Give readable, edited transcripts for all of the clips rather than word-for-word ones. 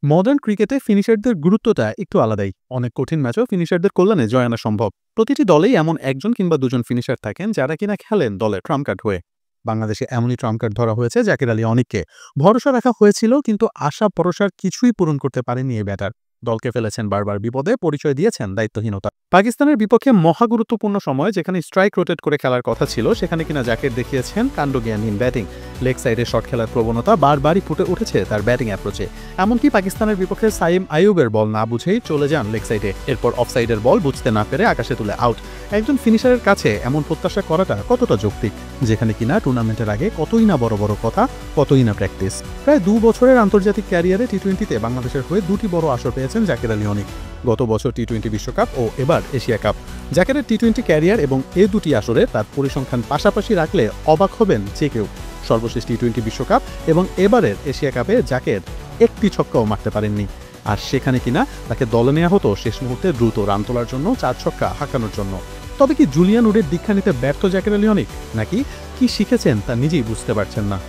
Modern ক্রিকেটে ফিনিশারদের গুরুত্বটা একটু আলাদাই। অনেক কঠিন ম্যাচও ফিনিশারদের কল্যাণে জয় আনা সম্ভব। প্রতিটি দলেই এমন একজন কিংবা দুজন ফিনিশার থাকেন যারা কিনা খেলেন দলের ট্রাম্প কার্ড হয়ে। বাংলাদেশে এমনই ট্রাম্প কার্ড ধরা হয়েছে জাকের আলী অনেককে। ভরসা রাখা হয়েছিল, কিন্তু আশা ভরসার কিছুই পূরণ করতে পারেনি এই ব্যাটার। দলকে ফেলেছেন বারবার বিপদে, পরিচয় দিয়েছেন দায়িত্বহীনতা। পাকিস্তানের বিপক্ষে মহা গুরুত্বপূর্ণ সময় যেখানে স্ট্রাইক রোটেট করে খেলার কথা ছিল, সেখানে কিনা জাকের দেখিয়েছেন কাণ্ডজ্ঞানহীন ব্যাটিং। লেগ সাইডে শট খেলার প্রবণতা বারবারই ফুটে উঠেছে তার ব্যাটিং অ্যাপ্রোচে। এমনকি পাকিস্তানের বিপক্ষে সাইম আইয়ুবের বল না বুঝেই চলে যান লেগ সাইডে, এরপর অফ সাইডের বল বুঝতে না পেরে আকাশে তুলে আউট। একজন ফিনিশারের কাছে এমন প্রত্যাশা করাটা কতটা যৌক্তিক, যেখানে কিনা টুর্নামেন্টের আগে কতই না বড় বড় কথা, কতই না প্র্যাকটিস। প্রায় 2 বছরের আন্তর্জাতিক ক্যারিয়ারে টি-20তে বাংলাদেশের হয়ে 2টি বড় আসর পেয়েছেন জাকের আলী অনেক। গত বছর টি-20 বিশ্বকাপ ও এবার এশিয়া কাপ। জাকেরের টি-20 ক্যারিয়ার এবং এই দুটি আসরে তার পরিসংখ্যান পাশাপাশি রাখলে অবাক হবেন যে কেউ। সর্বশেষ টি-20 বিশ্বকাপ এবং এবারের এশিয়া কাপে জাকের একটি ছক্কাও মারতে পারেননি। আর সেখানে কিনা তাকে দলে নেওয়া হতো শেষ মুহূর্তে দ্রুত রান তোলার জন্য, 4 ছক্কা হাঁকানোর জন্য। তবে কি জুলিয়ান উডের দীক্ষা নিতে ব্যর্থ জাকের আলী অনেক, নাকি কি শিখেছেন তা নিজেই বুঝতে পারছেন না?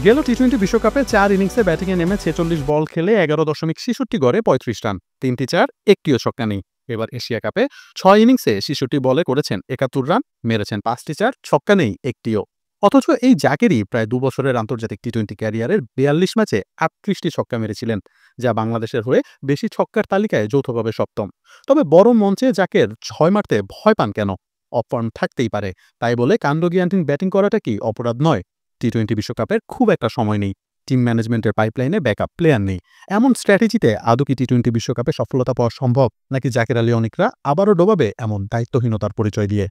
গেল টি-20 বিশ্বকাপে 4 ইনিংসে ব্যাটিংয়ে নেমে 46 বল খেলে 11.66 গড়ে 35 রান, 3টি চার, একটিও ছক্কা নেই। এবার এশিয়া কাপে 6 ইনিংসে 66 বলে করেছেন 71 রান, মেরেছেন 5টি চার, ছক্কা নেই একটিও। অথচ এই জাকেরই প্রায় 2 বছরের আন্তর্জাতিক টি-20 ক্যারিয়ারের 42 ম্যাচে 38টি ছক্কা মেরেছিলেন, যা বাংলাদেশের হয়ে বেশি ছক্কার তালিকায় যৌথভাবে সপ্তম। তবে বড় মঞ্চে জাকের 6 মারতে ভয় পান কেন? অফ-ফর্ম থাকতেই পারে, তাই বলে কাণ্ডজ্ঞানহীন ব্যাটিং করাটা কি অপরাধ নয়? টি-20 বিশ্বকাপের খুব একটা সময় নেই, টিম ম্যানেজমেন্টের পাইপলাইনে ব্যাকআপ প্লেয়ার নেই। এমন স্ট্র্যাটেজিতে আদৌ কি টি-20 বিশ্বকাপে সফলতা পাওয়া সম্ভব, নাকি জাকের আলী অনেকরা আবারও ডোবাবে এমন দায়িত্বহীনতার পরিচয় দিয়ে?